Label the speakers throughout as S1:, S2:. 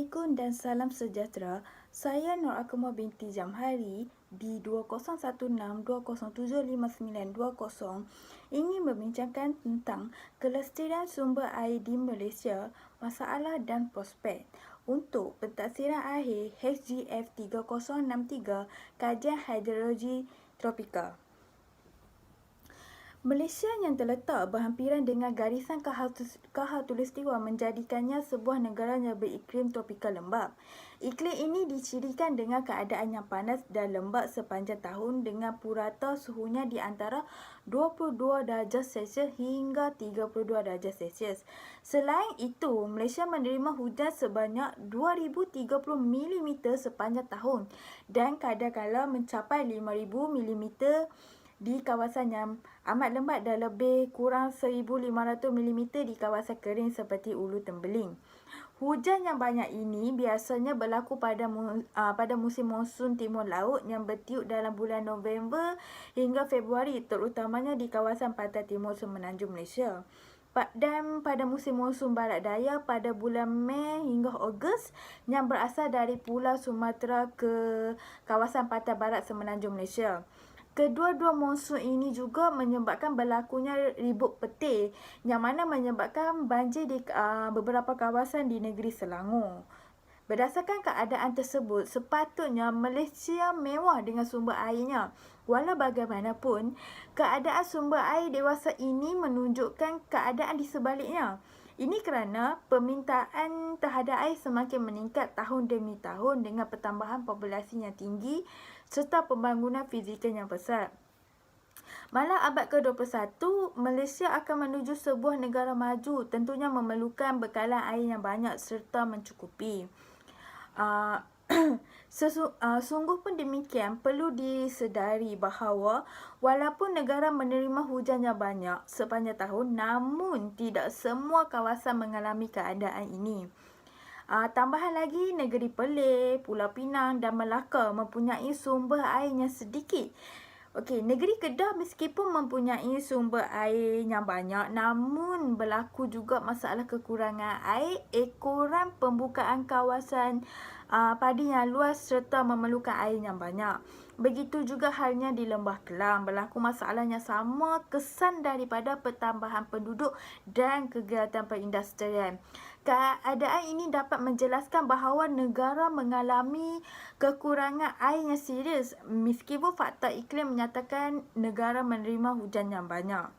S1: Assalamualaikum dan salam sejahtera. Saya Nur Akmal binti Jamhari di 2016-207920 ingin membincangkan tentang kelestarian sumber air di Malaysia, masalah dan prospek. Untuk pentaksiran akhir HGF 3063, Kajian Hidrologi Tropika. Malaysia yang terletak berhampiran dengan garisan khatulistiwa menjadikannya sebuah negara yang beriklim tropika lembap. Iklim ini dicirikan dengan keadaan yang panas dan lembap sepanjang tahun dengan purata suhunya di antara 22 darjah Celsius hingga 32 darjah Celsius. Selain itu, Malaysia menerima hujan sebanyak 2030 mm sepanjang tahun dan kadang-kadang mencapai 5000 mm di kawasan yang amat lembap dan lebih kurang 1500 mm di kawasan kering seperti Ulu Tembeling. Hujan yang banyak ini biasanya berlaku pada musim monsun timur laut yang bertiup dalam bulan November hingga Februari, terutamanya di kawasan pantai timur semenanjung Malaysia. Dan pada musim monsun barat daya pada bulan Mei hingga Ogos yang berasal dari Pulau Sumatera ke kawasan pantai barat semenanjung Malaysia. Kedua-dua monsun ini juga menyebabkan berlakunya ribut petir yang mana menyebabkan banjir di beberapa kawasan di negeri Selangor. Berdasarkan keadaan tersebut, sepatutnya Malaysia mewah dengan sumber airnya. Walau bagaimanapun, keadaan sumber air dewasa ini menunjukkan keadaan di sebaliknya. Ini kerana permintaan terhadap air semakin meningkat tahun demi tahun dengan pertambahan populasi yang tinggi serta pembangunan fizikal yang besar. Malah abad ke-21, Malaysia akan menuju sebuah negara maju, tentunya memerlukan bekalan air yang banyak serta mencukupi. Sungguh pun demikian, perlu disedari bahawa walaupun negara menerima hujan yang banyak sepanjang tahun, namun tidak semua kawasan mengalami keadaan ini. Tambahan lagi, negeri Perlis, Pulau Pinang dan Melaka mempunyai sumber air yang sedikit. Okey, negeri Kedah meskipun mempunyai sumber air yang banyak, namun berlaku juga masalah kekurangan air, ekoran pembukaan kawasan padi yang luas serta memerlukan air yang banyak. Begitu juga halnya di Lembah Kelang, berlaku masalah yang sama kesan daripada pertambahan penduduk dan kegiatan perindustrian. Keadaan ini dapat menjelaskan bahawa negara mengalami kekurangan air yang serius meskipun fakta iklim menyatakan negara menerima hujan yang banyak.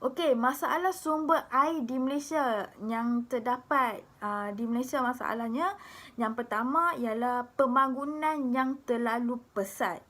S1: Okey, masalah sumber air di Malaysia yang terdapat di Malaysia masalahnya yang pertama ialah pembangunan yang terlalu pesat.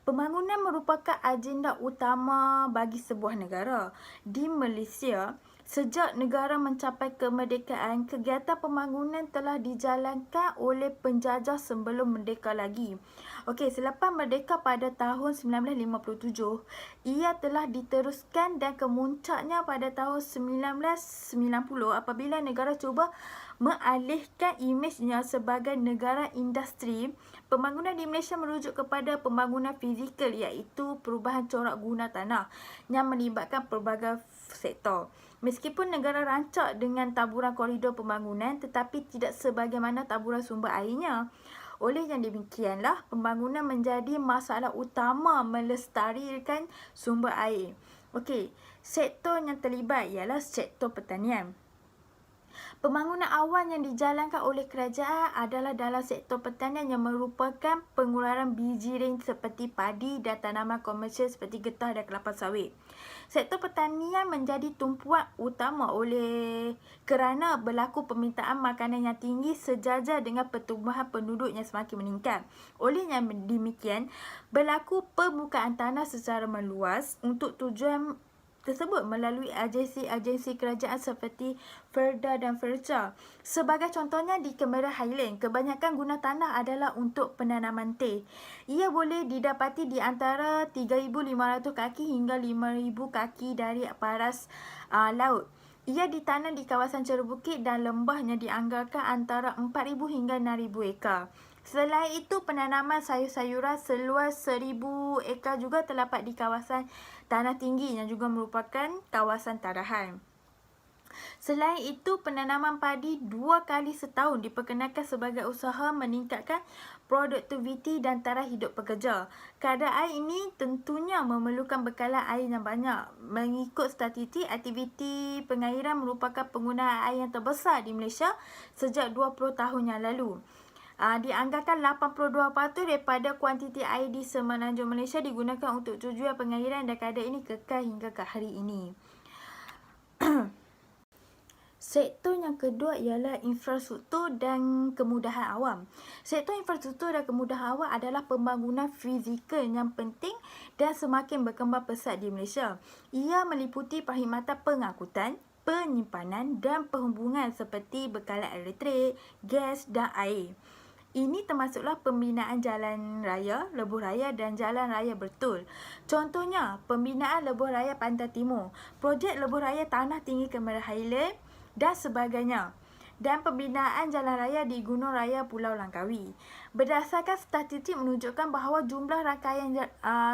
S1: Pembangunan merupakan agenda utama bagi sebuah negara. Di Malaysia, sejak negara mencapai kemerdekaan, kegiatan pembangunan telah dijalankan oleh penjajah sebelum merdeka lagi. Okey, selepas merdeka pada tahun 1957, ia telah diteruskan dan kemuncaknya pada tahun 1990 apabila negara cuba mengalihkan imejnya sebagai negara industri. Pembangunan di Malaysia merujuk kepada pembangunan fizikal iaitu perubahan corak guna tanah yang melibatkan pelbagai sektor. Meskipun negara rancak dengan taburan koridor pembangunan tetapi tidak sebagaimana taburan sumber airnya. Oleh yang demikianlah, pembangunan menjadi masalah utama melestarikan sumber air. Okey, sektor yang terlibat ialah sektor pertanian. Pembangunan awal yang dijalankan oleh kerajaan adalah dalam sektor pertanian yang merupakan pengeluaran biji ring seperti padi dan tanaman komersial seperti getah dan kelapa sawit. Sektor pertanian menjadi tumpuan utama oleh kerana berlaku permintaan makanan yang tinggi sejajar dengan pertumbuhan penduduk yang semakin meningkat. Oleh yang demikian, berlaku pembukaan tanah secara meluas untuk tujuan tersebut melalui agensi-agensi kerajaan seperti Ferda dan Ferja. Sebagai contohnya di Kemerah Highland, kebanyakan guna tanah adalah untuk penanaman teh. Ia boleh didapati di antara 3,500 kaki hingga 5,000 kaki dari paras laut. Ia ditanam di kawasan ceruk bukit dan lembah yang dianggarkan antara 4,000 hingga 6,000 ekar. Selain itu, penanaman sayur-sayuran seluas 1,000 ekar juga terdapat di kawasan tanah tinggi yang juga merupakan kawasan tarahan. Selain itu, penanaman padi 2 kali setahun diperkenalkan sebagai usaha meningkatkan produktiviti dan taraf hidup pekerja. Kadar air ini tentunya memerlukan bekalan air yang banyak. Mengikut statistik, aktiviti pengairan merupakan penggunaan air yang terbesar di Malaysia sejak 20 tahun yang lalu. Dianggarkan 82% daripada kuantiti air di semenanjung Malaysia digunakan untuk tujuan pengairan dan kadar ini kekal hingga ke hari ini. Sektor yang kedua ialah infrastruktur dan kemudahan awam. Sektor infrastruktur dan kemudahan awam adalah pembangunan fizikal yang penting dan semakin berkembang pesat di Malaysia. Ia meliputi perkhidmatan pengangkutan, penyimpanan dan perhubungan seperti bekalan elektrik, gas dan air. Ini termasuklah pembinaan jalan raya, lebuh raya dan jalan raya bertul. Contohnya, pembinaan lebuh raya Pantai Timur, projek lebuh raya Tanah Tinggi Kemaran Highland dan sebagainya. Dan pembinaan jalan raya di Gunung Raya Pulau Langkawi. Berdasarkan statistik menunjukkan bahawa jumlah rangkaian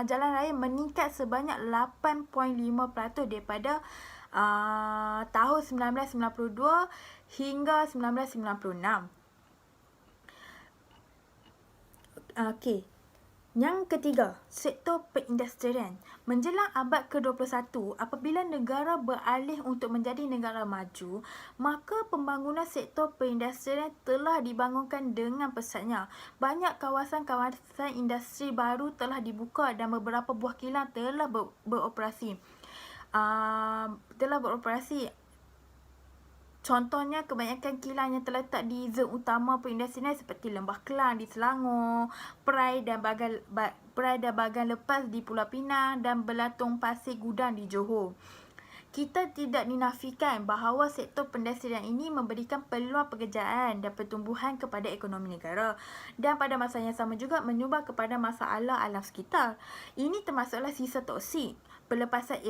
S1: jalan raya meningkat sebanyak 8.5% daripada tahun 1992 hingga 1996. Okey. Yang ketiga, sektor perindustrian. Menjelang abad ke-21, apabila negara beralih untuk menjadi negara maju, maka pembangunan sektor perindustrian telah dibangunkan dengan pesatnya. Banyak kawasan-kawasan industri baru telah dibuka dan beberapa buah kilang telah beroperasi. Contohnya, kebanyakan kilang yang terletak di zon utama perindustrian seperti Lembah Kelang di Selangor, Perai dan Bagan Lepas di Pulau Pinang dan Belatung Pasir Gudang di Johor. Kita tidak dinafikan bahawa sektor perindustrian ini memberikan peluang pekerjaan dan pertumbuhan kepada ekonomi negara dan pada masa yang sama juga menyumbang kepada masalah alam sekitar. Ini termasuklah sisa toksik, pelepasan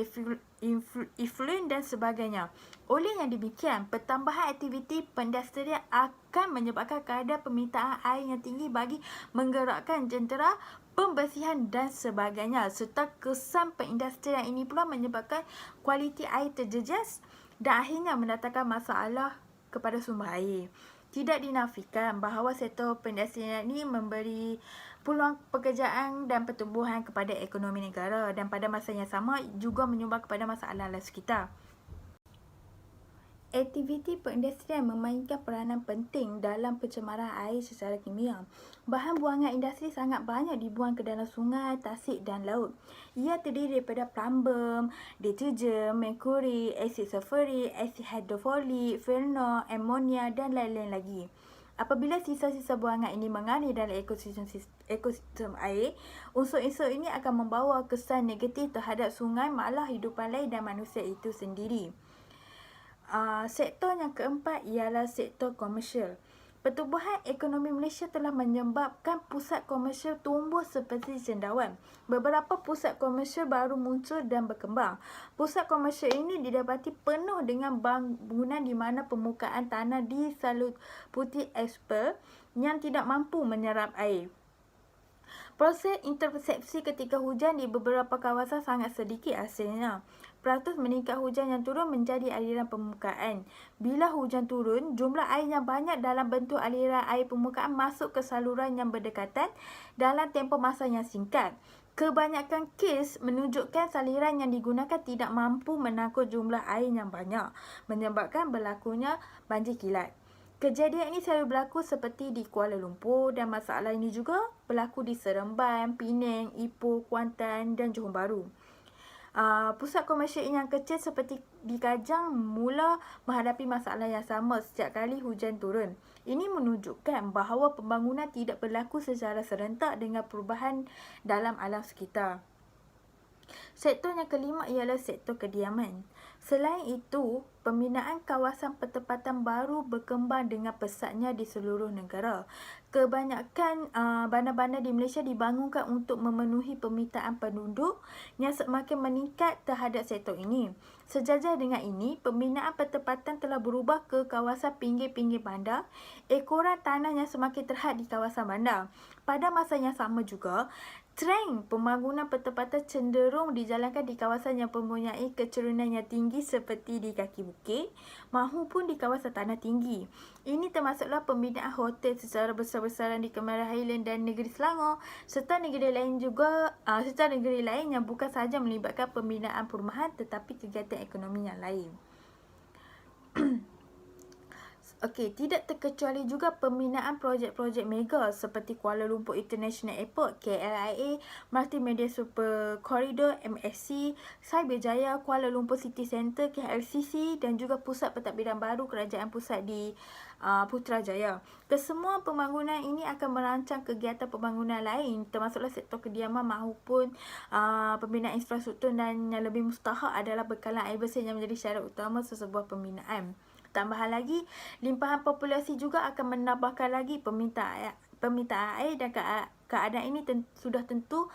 S1: efluen dan sebagainya. Oleh yang demikian, pertambahan aktiviti perindustrian akan menyebabkan kadar permintaan air yang tinggi bagi menggerakkan jentera pembersihan dan sebagainya, serta kesan perindustrian ini pula menyebabkan kualiti air terjejas dan akhirnya mendatangkan masalah kepada sumber air. Tidak dinafikan bahawa sektor perindustrian ini memberi peluang pekerjaan dan pertumbuhan kepada ekonomi negara dan pada masa yang sama juga menyumbang kepada masalah alam sekitar. Aktiviti perindustrian memainkan peranan penting dalam pencemaran air secara kimia. Bahan buangan industri sangat banyak dibuang ke dalam sungai, tasik dan laut. Ia terdiri daripada plumbum, deterjen, merkuri, asid sulfurik, asid hidrofolik, fenol, amonia dan lain-lain lagi. Apabila sisa-sisa buangan ini mengalir dalam ekosistem air, unsur-unsur ini akan membawa kesan negatif terhadap sungai, malah hidupan lain dan manusia itu sendiri. Sektor yang keempat ialah sektor komersial. Pertumbuhan ekonomi Malaysia telah menyebabkan pusat komersial tumbuh seperti cendawan. Beberapa pusat komersial baru muncul dan berkembang. Pusat komersial ini didapati penuh dengan bangunan di mana permukaan tanah diseliputi asfal yang tidak mampu menyerap air. Proses interpersepsi ketika hujan di beberapa kawasan sangat sedikit hasilnya. Peratus meningkat hujan yang turun menjadi aliran permukaan. Bila hujan turun, jumlah air yang banyak dalam bentuk aliran air permukaan masuk ke saluran yang berdekatan dalam tempoh masa yang singkat. Kebanyakan kes menunjukkan saliran yang digunakan tidak mampu menangkut jumlah air yang banyak, menyebabkan berlakunya banjir kilat. Kejadian ini selalu berlaku seperti di Kuala Lumpur dan masalah ini juga berlaku di Seremban, Penang, Ipoh, Kuantan dan Johor Bahru. Pusat komersial yang kecil seperti di Kajang mula menghadapi masalah yang sama setiap kali hujan turun. Ini menunjukkan bahawa pembangunan tidak berlaku secara serentak dengan perubahan dalam alam sekitar. Sektor yang kelima ialah sektor kediaman. Selain itu, pembinaan kawasan pertempatan baru berkembang dengan pesatnya di seluruh negara. Kebanyakan bandar-bandar di Malaysia dibangunkan untuk memenuhi permintaan penduduk yang semakin meningkat terhadap sektor ini. Sejajar dengan ini, pembinaan pertempatan telah berubah ke kawasan pinggir-pinggir bandar, ekoran tanah yang semakin terhad di kawasan bandar. Pada masa yang sama juga, trend pembangunan pertempatan cenderung dijalankan di kawasan yang mempunyai kecerunan yang tinggi seperti di kaki bukit maupun di kawasan tanah tinggi. Ini termasuklah pembinaan hotel secara besar-besaran di Kemaran Highland dan negeri Selangor serta negeri lain yang bukan sahaja melibatkan pembinaan perumahan tetapi kegiatan ekonomi yang lain. Okey, tidak terkecuali juga pembinaan projek-projek mega seperti Kuala Lumpur International Airport KLIA, Multimedia Super Corridor MSC, Cyberjaya, Kuala Lumpur City Centre KLCC dan juga Pusat Pentadbiran Baru Kerajaan Pusat di Putrajaya. Kesemua pembangunan ini akan merancang kegiatan pembangunan lain termasuklah sektor kediaman maupun pembinaan infrastruktur, dan yang lebih mustahak adalah bekalan air bersih yang menjadi syarat utama sesebuah pembinaan. Tambahan lagi, limpahan populasi juga akan menambahkan lagi permintaan air, dan keadaan ini sudah tentu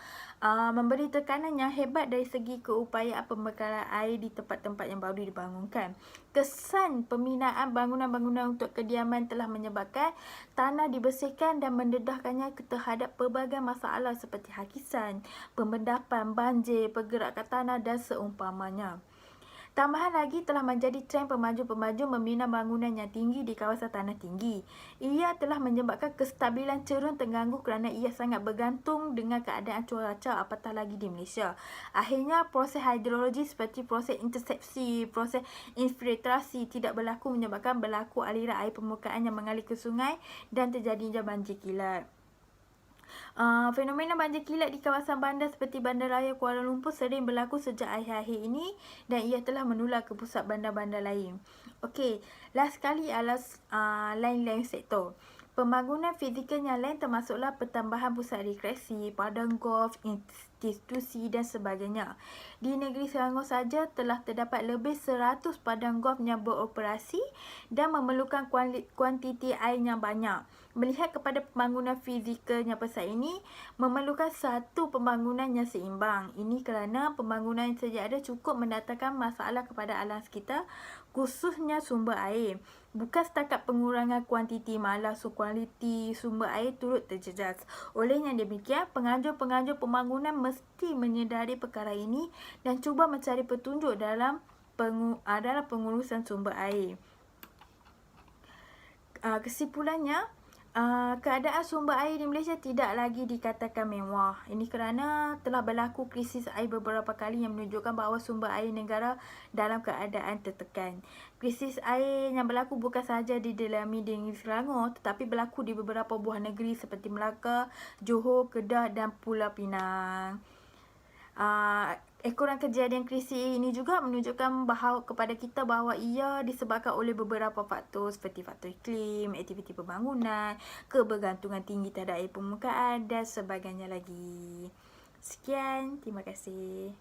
S1: memberi tekanan yang hebat dari segi keupayaan pembekalan air di tempat-tempat yang baru dibangunkan. Kesan pembinaan bangunan-bangunan untuk kediaman telah menyebabkan tanah dibersihkan dan mendedahkannya terhadap pelbagai masalah seperti hakisan, pembendapan, banjir, pergerakan tanah dan seumpamanya. Tambahan lagi, telah menjadi trend pemaju-pemaju membina bangunan yang tinggi di kawasan tanah tinggi. Ia telah menyebabkan kestabilan cerun terganggu kerana ia sangat bergantung dengan keadaan cuaca, apatah lagi di Malaysia. Akhirnya, proses hidrologi seperti proses intersepsi, proses infiltrasi tidak berlaku, menyebabkan berlaku aliran air permukaan yang mengalir ke sungai dan terjadinya banjir kilat. Fenomena banjir kilat di kawasan bandar seperti Bandaraya Kuala Lumpur sering berlaku sejak akhir-akhir ini dan ia telah menular ke pusat bandar-bandar lain. Okey, last sekali adalah lain-lain sektor. Pembangunan fizikal yang lain termasuklah pertambahan pusat rekreasi, padang golf, institusi dan sebagainya. Di negeri Selangor saja telah terdapat lebih 100 padang golf yang beroperasi dan memerlukan kuantiti air yang banyak. Melihat kepada pembangunan fizikal yang besar ini, memerlukan satu pembangunan yang seimbang. Ini kerana pembangunan yang saja ada cukup mendatangkan masalah kepada alam sekitar, khususnya sumber air. Bukan setakat pengurangan kuantiti, malah kualiti sumber air turut terjejas. Oleh yang demikian, penganjur-penganjur pembangunan mesti menyedari perkara ini dan cuba mencari petunjuk dalam pengurusan sumber air. Kesimpulannya, keadaan sumber air di Malaysia tidak lagi dikatakan mewah. Ini kerana telah berlaku krisis air beberapa kali yang menunjukkan bahawa sumber air negara dalam keadaan tertekan. Krisis air yang berlaku bukan sahaja dialami di negeri Selangor tetapi berlaku di beberapa buah negeri seperti Melaka, Johor, Kedah dan Pulau Pinang. Ekoran kejadian krisis ini juga menunjukkan kepada kita bahawa ia disebabkan oleh beberapa faktor seperti faktor iklim, aktiviti pembangunan, kebergantungan tinggi terhadap air permukaan dan sebagainya lagi. Sekian, terima kasih.